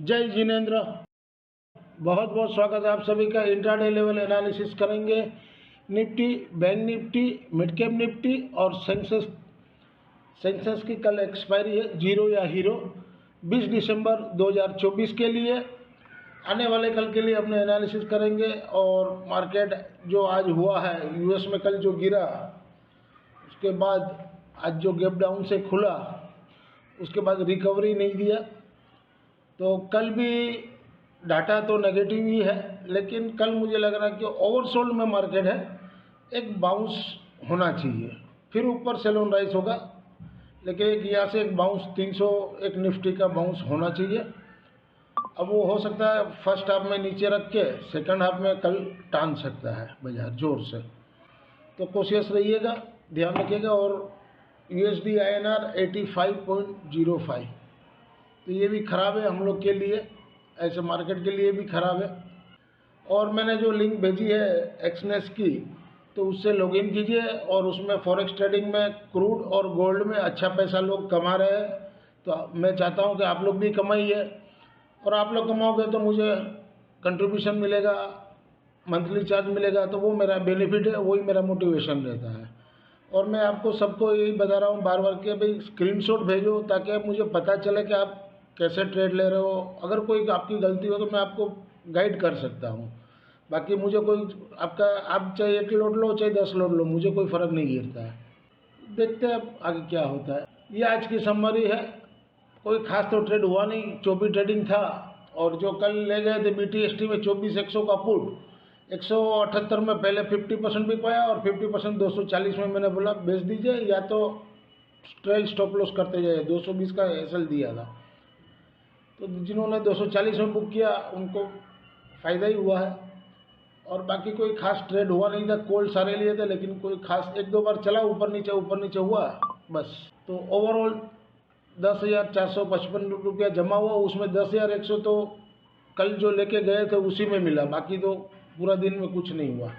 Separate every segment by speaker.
Speaker 1: जय जिनेंद्र, बहुत बहुत स्वागत है आप सभी का। इंट्राडे लेवल एनालिसिस करेंगे Nifty, bank Nifty, mid cap Nifty और सेंसेक्स की कल एक्सपायरी है, जीरो या हीरो 20 दिसंबर 2024 के लिए। आने वाले कल के लिए अपने एनालिसिस करेंगे। और मार्केट जो आज हुआ है, यूएस में कल जो गिरा, उसके बाद आज जो गैप डाउन से खुला, उसके बाद रिकवरी नहीं दिया। तो कल भी डाटा तो नेगेटिव ही है, लेकिन कल मुझे लग रहा है कि ओवरसोल्ड में मार्केट है, एक बाउंस होना चाहिए, फिर ऊपर सेल ऑन राइज होगा। लेकिन एक यहाँ से एक बाउंस 300 एक निफ्टी का बाउंस होना चाहिए। अब वो हो सकता है फर्स्ट हाफ में नीचे रख के सेकंड हाफ में कल टान सकता है बाजार जोर से, तो कोशिश रहिएगा, ध्यान रखिएगा। और USD INR 85.05, तो ये भी ख़राब है हम लोग के लिए, ऐसे मार्केट के लिए भी ख़राब है। और मैंने जो लिंक भेजी है एक्सनेस की, तो उससे लॉगिन कीजिए और उसमें फॉरेक्स ट्रेडिंग में क्रूड और गोल्ड में अच्छा पैसा लोग कमा रहे हैं। तो मैं चाहता हूं कि आप लोग भी कमाइए, और आप लोग कमाओगे तो मुझे कंट्रीब्यूशन मिलेगा, मंथली चार्ज मिलेगा, तो वो मेरा बेनिफिट है, वही मेरा मोटिवेशन रहता है। और मैं आपको सबको यही बता रहा हूँ बार बार कि भाई स्क्रीनशॉट भेजो, ताकि मुझे पता चले कि आप कैसे ट्रेड ले रहे हो। अगर कोई आपकी गलती हो तो मैं आपको गाइड कर सकता हूँ। बाकी मुझे कोई आप चाहे 1 लोड लो चाहे 10 लोड लो, मुझे कोई फ़र्क नहीं गिरता है। देखते हैं आगे क्या होता है। ये आज की समरी है, कोई खास तो ट्रेड हुआ नहीं, 24 ट्रेडिंग था। और जो कल ले गए थे BTST में 24,100 का पुट, 178 में पहले 50% भी पाया और 50% 240 में मैंने बोला बेच दीजिए, या तो ट्रेल स्टॉप लॉस करते जाइए। 220 का SL दिया था, तो जिन्होंने 240 में बुक किया उनको फ़ायदा ही हुआ है। और बाकी कोई खास ट्रेड हुआ नहीं था, कॉल सारे लिए थे, लेकिन कोई खास 1-2 बार चला ऊपर नीचे हुआ बस। तो ओवरऑल 10,455 रुपया जमा हुआ, उसमें 10,100 तो कल जो लेके गए थे उसी में मिला, बाकी तो पूरा दिन में कुछ नहीं हुआ।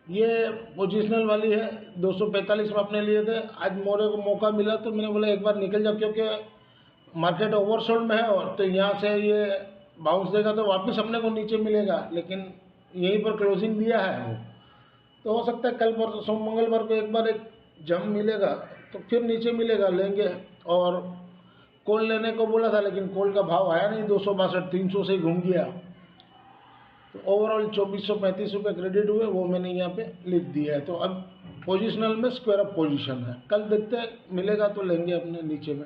Speaker 1: ये पोजिशनल वाली है, 245 में अपने लिए थे। आज मोरे को मौका मिला तो मैंने बोला एक बार निकल जाओ, क्योंकि मार्केट ओवरसोल्ड में है, और तो यहाँ से ये बाउंस देगा तो वापस अपने को नीचे मिलेगा, लेकिन यहीं पर क्लोजिंग दिया है वो, तो हो सकता है कल पर मंगलवार को एक बार एक जंप मिलेगा तो फिर नीचे मिलेगा, लेंगे। और कॉल लेने को बोला था, लेकिन कॉल का भाव आया नहीं, 262, 300 से ही घूम गया। तो ओवरऑल 2435 रुपये क्रेडिट हुए, वो मैंने यहाँ पे लिख दिया है। तो अब पोजिशनल में स्क्वायर अप पोजीशन है, कल देखते हैं मिलेगा तो लेंगे अपने नीचे में।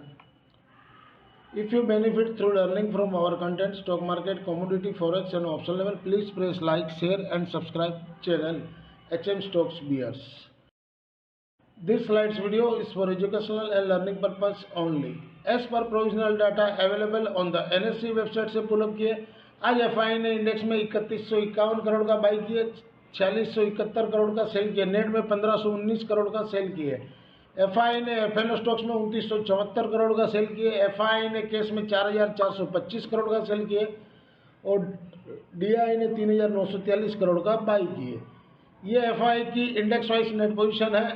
Speaker 1: If you benefit through learning from our content, stock market, commodity, forex and option level, please press like, share and subscribe channel HM Stocks Bears. This slides video is for educational and learning purpose only. As per provisional data available on the NSE website से pull up किए, आज FI ने index में 3151 करोड़ का by किए, 4671 करोड़ का cell किया, net में 1519 करोड़ का सेल किए। FI ने FNO स्टॉक्स में 2974 करोड़ का सेल किए, FI ने केस में 4425 करोड़ का सेल किए, और DI ने 3943 करोड़ का बाई किए। ये FI की इंडेक्स वाइज नेट पोजीशन है।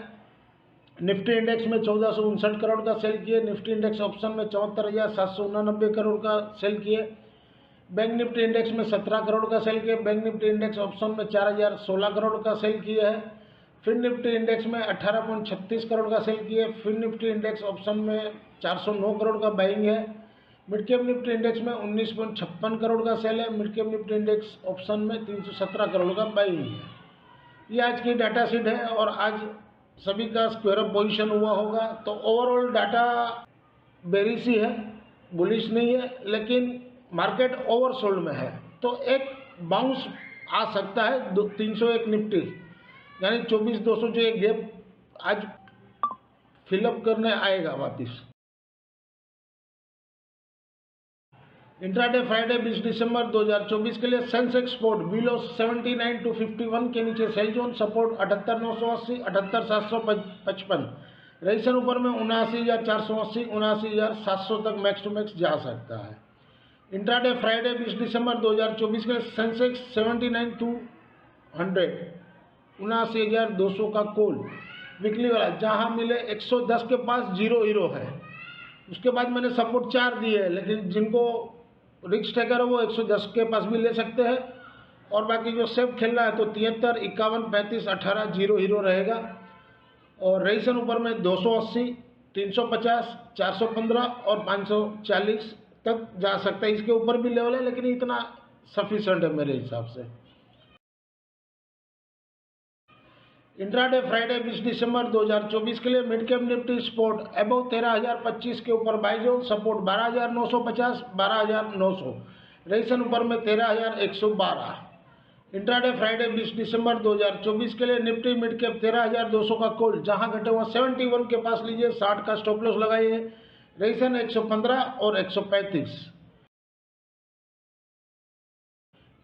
Speaker 1: निफ्टी इंडेक्स में 1459 करोड़ का सेल किए, निफ्टी इंडेक्स ऑप्शन में 74,789 करोड़ का सेल किए, बैंक निफ्टी इंडेक्स में 17 करोड़ का सेल किए, बैंक निफ्टी इंडेक्स ऑप्शन में 4,016 करोड़ का सेल किए है, फिर निफ्टी इंडेक्स में 18.36 करोड़ का सेल किए, फिर निफ्टी इंडेक्स ऑप्शन में 409 करोड़ का बाइंग है, मिड कैप निफ्टी इंडेक्स में 19.56 करोड़ का सेल है, mid cap Nifty index option में 317 करोड़ का बाइंग है। ये आज की डाटा शीट है, और आज सभी का स्क्वायर अप पोजीशन हुआ होगा। तो ओवरऑल डाटा बेरिश ही है, बुलिश नहीं है, लेकिन मार्केट ओवरसोल्ड में है, तो एक बाउंस आ सकता है 301 निफ्टी, यानी 24,200 जो एक गैप आज फिलअप करने आएगा वापस। इंट्राडे फ्राइडे 20 दिसंबर 2024 के लिए सेंसेक्स स्पोर्ट बिलो 79 to 51 के नीचे सेल जोन, सपोर्ट 78,980, 78,755, रेजिस्टेंस ऊपर में 79,480, 79,700 तक मैक्स टू मैक्स जा सकता है। इंट्राडे फ्राइडे 20 दिसंबर 2024 के लिए सेंसेक्स 79 to 100, 79,200 का कॉल वीकली वाला, जहां मिले 110 के पास जीरो हीरो है, उसके बाद मैंने सपोर्ट 4 दिए है, लेकिन जिनको रिक्स टेकर है वो 110 के पास भी ले सकते हैं। और बाकी जो सेफ खेलना है तो 73, 51, 35, 18 जीरो हीरो रहेगा। और रेसन ऊपर में 280, 350, 415 और 540 तक जा सकता है। इसके ऊपर भी लेवल है, लेकिन इतना सफिशेंट है मेरे हिसाब से। इंट्राडे फ्राइडे 20 दिसंबर 2024 के लिए mid cap Nifty sport above 13,025 के ऊपर बाय जोन, सपोर्ट 12,950, 12,900, रेसन ऊपर में 13,112। इंट्राडे फ्राइडे 20 दिसंबर 2024 के लिए निफ्टी मिड कैप 13,200 का कॉल, जहां घटे हुआ 71 के पास लीजिए, 60 का स्टॉप लॉस लगाइए, रेसन 115 और 135।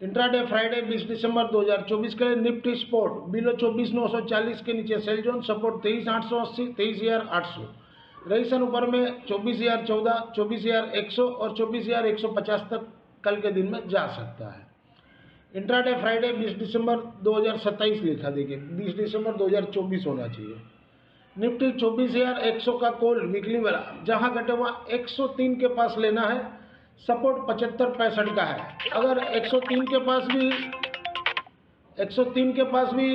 Speaker 1: इंट्राडे फ्राइडे 20 दिसंबर 2024 के लिए निफ्टी स्पोर्ट बिलो 24,940 के नीचे सेल जोन, सपोर्ट 23,880, 23,800, रेसन ऊपर में 24,014, 24,100 और 24,150 तक कल के दिन में जा सकता है। इंट्राडे फ्राइडे 20 दिसंबर 2027 लिखा, देखिए 20 दिसंबर 2024 होना चाहिए। निफ्टी 24,100 का कॉल वीकली वाला, जहां घटे हुआ 103 के पास लेना है, सपोर्ट 75-65 का है। अगर 103 के पास भी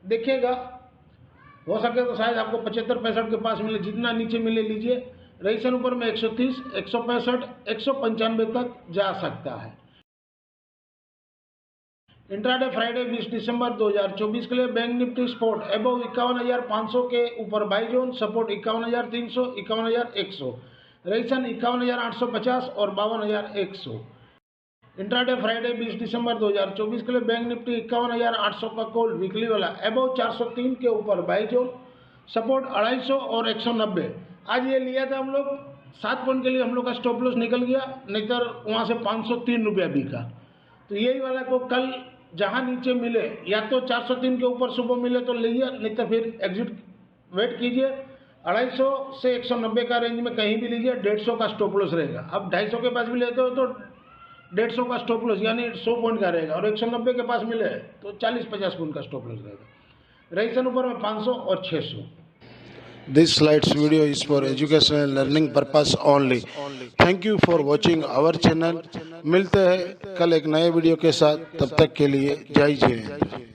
Speaker 1: देखेगा, हो सके तो शायद आपको 75-65 के पास मिले, जितना नीचे मिले लीजिए। रेसन ऊपर में 130, 165, 195 तक जा सकता है। इंट्राडे फ्राइडे 20 दिसंबर 2024 के लिए बैंक निफ्टी स्पोर्ट अबव 51,500 के ऊपर बाई जोन, सपोर्ट 51,300, 51,100, रेसन 51,850 और 52,100। इंट्राडे फ्राइडे 20 दिसंबर 2024 के लिए बैंक निफ्टी 51,800 का कॉल वीकली वाला अबव 403 के ऊपर बाई जोन, सपोर्ट 250 और 190। आज ये लिया था हम लोग 7 पॉइंट के लिए, हम लोग का स्टॉप लॉस निकल गया, नहीं तो वहाँ से 503 रुपया बिका। तो यही वाला को कल जहाँ नीचे मिले, या तो 403 के ऊपर सुबह मिले तो लीजिए, नहीं तो फिर एग्जिट वेट कीजिए। 250 से 190 का रेंज में कहीं भी लीजिए, 150 का स्टॉप लॉस रहेगा। अब 250 के पास भी लेते हो तो 150 का स्टॉप लॉस यानी 100 पॉइंट का रहेगा, और 190 के पास मिले तो 40-50 पॉइंट का स्टॉप लॉस रहेगा। रेसन ऊपर में 500 और 600।
Speaker 2: This slides video is for educational and learning purpose only. Thank you for watching our channel. मिलते हैं कल एक नए वीडियो के साथ, तब तक के लिए जय जय।